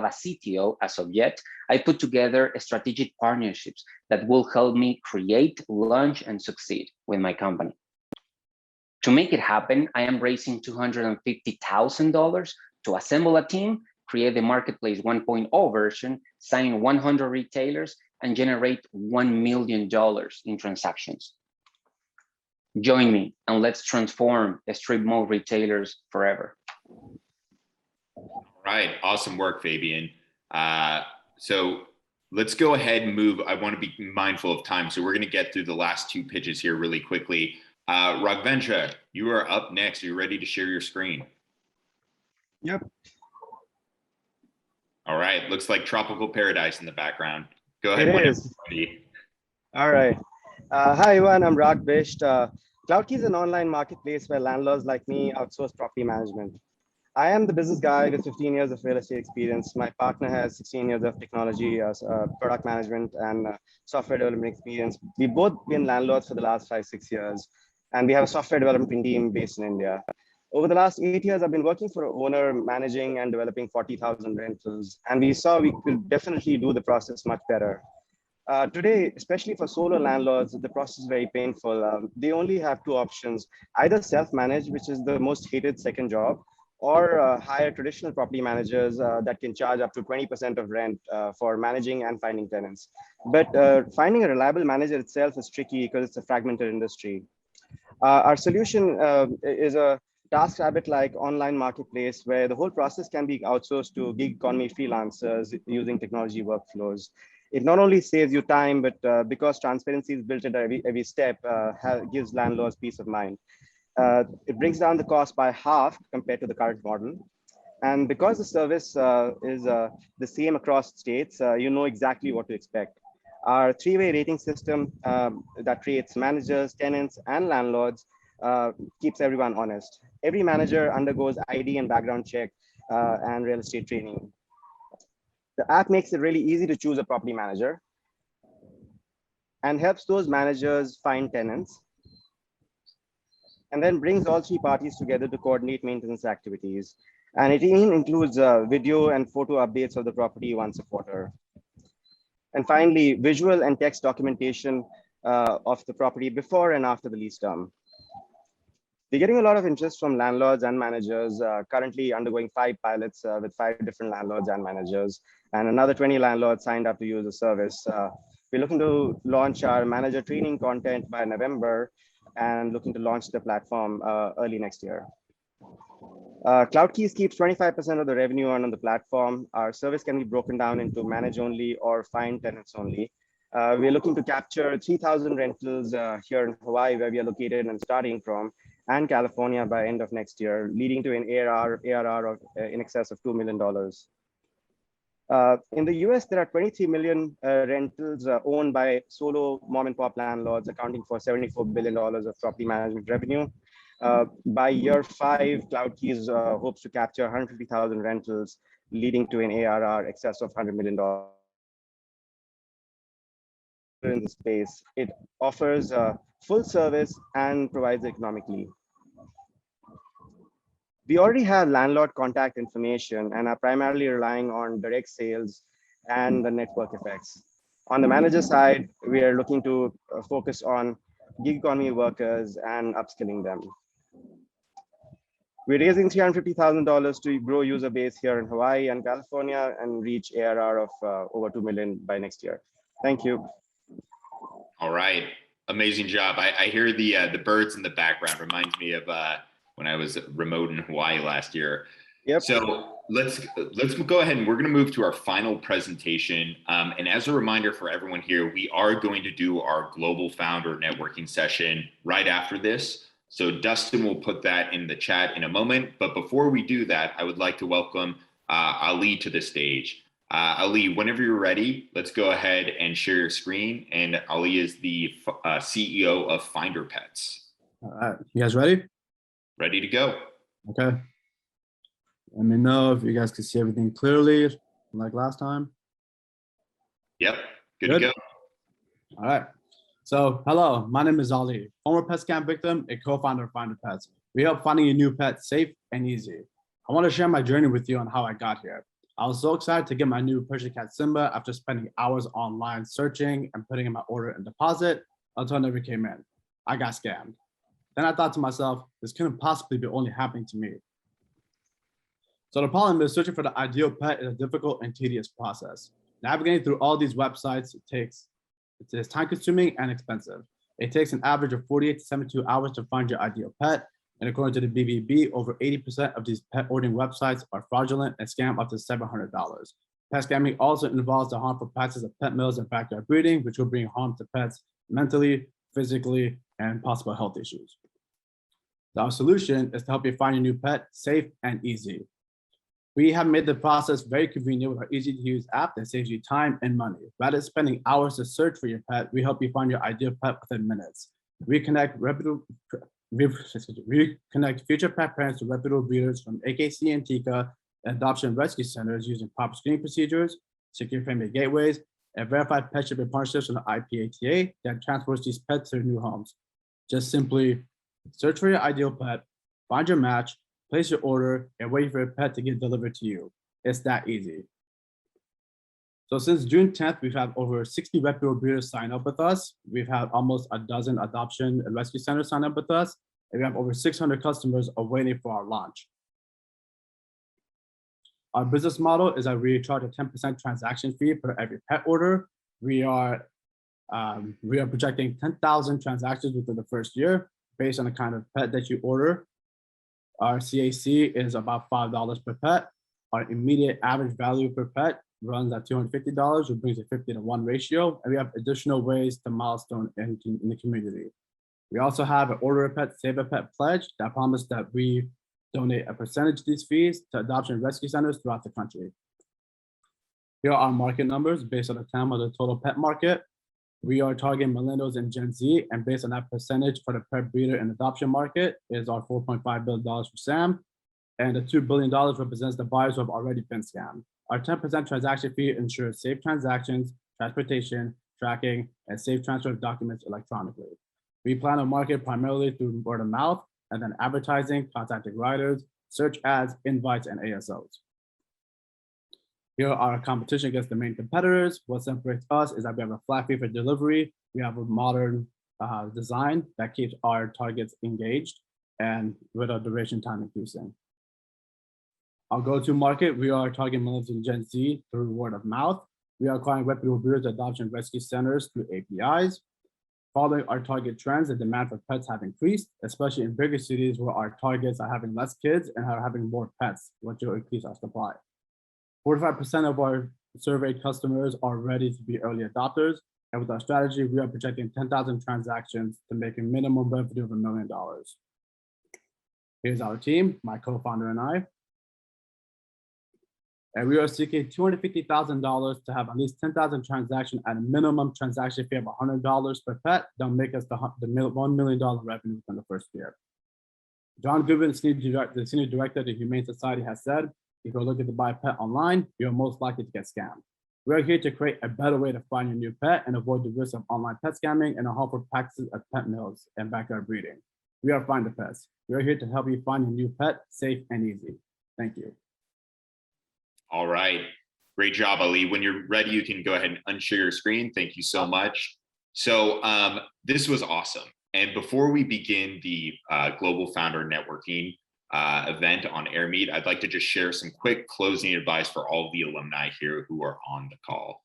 CTO as of yet, I put together strategic partnerships that will help me create, launch, and succeed with my company. To make it happen, I am raising $250,000 to assemble a team, create the Marketplace 1.0 version, sign 100 retailers, and generate $1 million in transactions. Join me, and let's transform Strip Mall retailers forever. All right, awesome work, Fabian. So let's go ahead and move. I want to be mindful of time, so we're going to get through the last 2 pitches here really quickly. Raghavendra, you are up next. Are you ready to share your screen? Yep. All right, looks like tropical paradise in the background. Go ahead. It is. All right. Hi, everyone. I'm Raghavendra. Cloudkey is an online marketplace where landlords like me outsource property management. I am the business guy with 15 years of real estate experience. My partner has 16 years of technology, product management, and software development experience. We've both been landlords for the last 5-6 years, and we have a software development team based in India. Over the last 8 years, I've been working for an owner, managing and developing 40,000 rentals, and we saw we could definitely do the process much better. Today, especially for solo landlords, the process is very painful. They only have two options: either self-manage, which is the most hated second job, or hire traditional property managers that can charge up to 20% of rent for managing and finding tenants. But finding a reliable manager itself is tricky because it's a fragmented industry. Our solution is a TaskRabbit-like online marketplace where the whole process can be outsourced to gig economy freelancers using technology workflows. It not only saves you time, but because transparency is built into every step, gives landlords peace of mind. It brings down the cost by half compared to the current model. And because the service is the same across states, you know exactly what to expect. Our three-way rating system that rates managers, tenants, and landlords keeps everyone honest. Every manager undergoes ID and background check and real estate training. The app makes it really easy to choose a property manager and helps those managers find tenants, and then brings all three parties together to coordinate maintenance activities. And it even includes video and photo updates of the property once a quarter. And finally, visual and text documentation of the property before and after the lease term. We're getting a lot of interest from landlords and managers, currently undergoing 5 pilots with 5 different landlords and managers, and another 20 landlords signed up to use the service. We're looking to launch our manager training content by November and looking to launch the platform early next year. CloudKeys keeps 25% of the revenue earned on the platform. Our service can be broken down into manage only or find tenants only. We're looking to capture 3,000 rentals here in Hawaii, where we are located and starting from, and California by end of next year, leading to an ARR of in excess of $2 million. In the US, there are 23 million rentals owned by solo mom and pop landlords, accounting for $74 billion of property management revenue. By year 5, CloudKeys hopes to capture 150,000 rentals, leading to an ARR excess of $100 million. In the space, it offers full service and provides economically. We already have landlord contact information and are primarily relying on direct sales and the network effects. On the manager side, we are looking to focus on gig economy workers and upskilling them. We're raising $350,000 to grow user base here in Hawaii and California and reach ARR of over 2 million by next year. Thank you. All right, amazing job. I hear the birds in the background. Reminds me of when I was remote in Hawaii last year. Yep. So let's go ahead and we're going to move to our final presentation. And as a reminder for everyone here, we are going to do our global founder networking session right after this. So Dustin will put that in the chat in a moment. But before we do that, I would like to welcome Ali to the stage. Ali, whenever you're ready, let's go ahead and share your screen. And Ali is the CEO of finderpets. All right, you guys ready? Ready to go. Okay. Let me know if you guys can see everything clearly, like last time. Yep, good to go. All right. So, hello, my name is Ali, former pet scam victim and co-founder of finderpets. We help finding a new pet safe and easy. I want to share my journey with you on how I got here. I was so excited to get my new Persian cat Simba after spending hours online searching and putting in my order and deposit until it never came in. I got scammed. Then I thought to myself, this couldn't possibly be only happening to me. So the problem is searching for the ideal pet is a difficult and tedious process. Navigating through all these websites is time consuming and expensive. It takes an average of 48 to 72 hours to find your ideal pet. And according to the BBB, over 80% of these pet ordering websites are fraudulent and scam up to $700. Pet scamming also involves the harmful practice of pet mills and backyard breeding, which will bring harm to pets mentally, physically, and possible health issues. Our solution is to help you find your new pet safe and easy. We have made the process very convenient with our easy-to-use app that saves you time and money. Rather than spending hours to search for your pet, we help you find your ideal pet within minutes. We connect future pet parents to reputable breeders from AKC and TICA adoption rescue centers using proper screening procedures, secure family gateways, and verified pet shipping partnerships from the IPATA that transports these pets to their new homes. Just simply search for your ideal pet, find your match, place your order, and wait for your pet to get delivered to you. It's that easy. So since June 10th, we've had over 60 reputable breeders sign up with us. We've had almost a dozen adoption and rescue centers sign up with us, and we have over 600 customers awaiting for our launch. Our business model is that we charge a 10% transaction fee for every pet order. We are projecting 10,000 transactions within the first year based on the kind of pet that you order. Our CAC is about $5 per pet. Our immediate average value per pet runs at $250, which brings a 50-to-1 ratio. And we have additional ways to milestone in the community. We also have an order a pet, save a pet pledge that promises that we donate a percentage of these fees to adoption and rescue centers throughout the country. Here are our market numbers based on the TAM of the total pet market. We are targeting millennials and Gen Z, and based on that percentage for the pet breeder and adoption market is our $4.5 billion for SAM, and the $2 billion represents the buyers who have already been scammed. Our 10% transaction fee ensures safe transactions, transportation, tracking, and safe transfer of documents electronically. We plan to market primarily through word of mouth, and then advertising, contacting riders, search ads, invites, and ASOs. Here are our competition against the main competitors. What separates us is that we have a flat fee for delivery. We have a modern design that keeps our targets engaged and with our duration time increasing. Our go-to market, we are targeting millennials and Gen Z through word of mouth. We are acquiring reputable breeders, adoption rescue centers through APIs. Following our target trends, the demand for pets have increased, especially in bigger cities where our targets are having less kids and are having more pets, which will increase our supply. 45% of our surveyed customers are ready to be early adopters. And with our strategy, we are projecting 10,000 transactions to make a minimum revenue of $1 million. Here's our team, my co-founder and I. And we are seeking $250,000 to have at least 10,000 transactions at a minimum transaction fee of $100 per pet. That'll make us the $1 million revenue within the first year. John Goodwin, the senior director of the Humane Society, has said, if you're looking to buy a pet online, you're most likely to get scammed. We are here to create a better way to find your new pet and avoid the risk of online pet scamming and a harmful practices of pet mills and backyard breeding. We are finderpets. We are here to help you find your new pet safe and easy. Thank you. All right. Great job, Ali. When you're ready, you can go ahead and unshare your screen. Thank you so much. So this was awesome. And before we begin the Global Founder Networking event on AirMeet, I'd like to just share some quick closing advice for all of the alumni here who are on the call.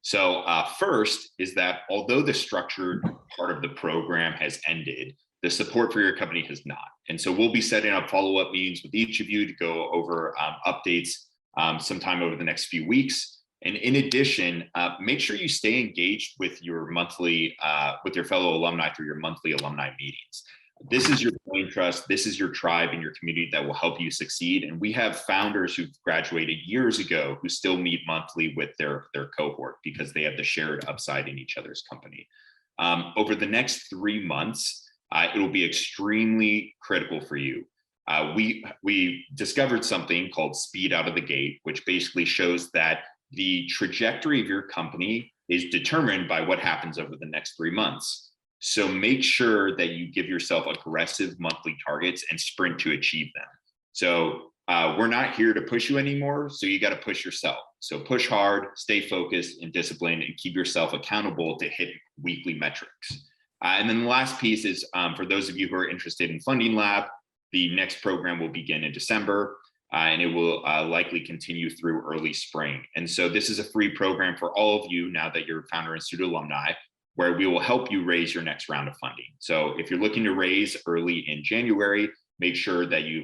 So first is that although the structured part of the program has ended, the support for your company has not. And so we'll be setting up follow-up meetings with each of you to go over updates sometime over the next few weeks. And in addition, make sure you stay engaged with your monthly, with your fellow alumni through your monthly alumni meetings. This is your brain trust. This is your tribe and your community that will help you succeed. And we have founders who've graduated years ago who still meet monthly with their cohort because they have the shared upside in each other's company. Over the next 3 months, it will be extremely critical for you. We discovered something called speed out of the gate, which basically shows that the trajectory of your company is determined by what happens over the next 3 months. So make sure that you give yourself aggressive monthly targets and sprint to achieve them. So we're not here to push you anymore, so you got to push yourself. So push hard, stay focused and disciplined, and keep yourself accountable to hit weekly metrics. And then the last piece is for those of you who are interested in Funding Lab, the next program will begin in December, and it will likely continue through early spring. And so this is a free program for all of you now that you're Founder Institute alumni, where we will help you raise your next round of funding. So if you're looking to raise early in January, make sure that you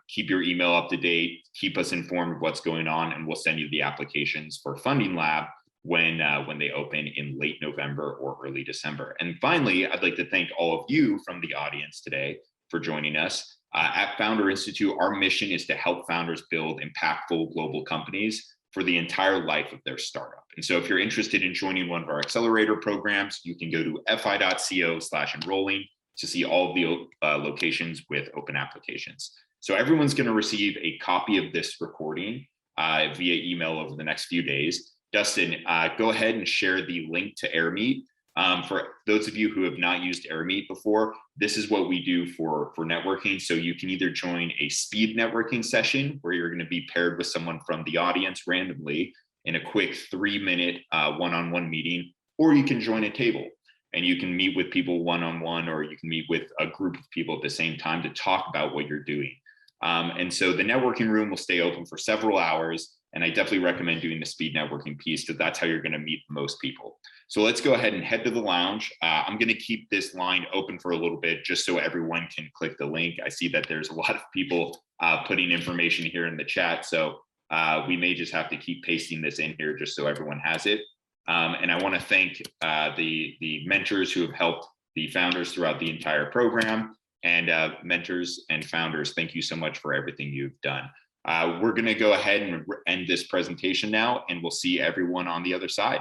keep your email up to date, keep us informed of what's going on, and we'll send you the applications for Funding Lab when they open in late November or early December. And finally, I'd like to thank all of you from the audience today for joining us. At Founder Institute, our mission is to help founders build impactful global companies for the entire life of their startup. And so if you're interested in joining one of our accelerator programs, you can go to fi.co/enrolling to see all of the locations with open applications. So everyone's going to receive a copy of this recording via email over the next few days. Dustin, go ahead and share the link to AirMeet. For those of you who have not used AirMeet before, this is what we do for networking. So you can either join a speed networking session where you're going to be paired with someone from the audience randomly in a quick 3-minute one-on-one meeting, or you can join a table and you can meet with people one-on-one, or you can meet with a group of people at the same time to talk about what you're doing. And so the networking room will stay open for several hours. And I definitely recommend doing the speed networking piece because that's how you're going to meet most people. So let's go ahead and head to the lounge. I'm going to keep this line open for a little bit just so everyone can click the link. I see that there's a lot of people putting information here in the chat. So we may just have to keep pasting this in here just so everyone has it. And I want to thank the mentors who have helped the founders throughout the entire program. And mentors and founders, thank you so much for everything you've done. We're going to go ahead and end this presentation now, and we'll see everyone on the other side.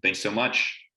Thanks so much.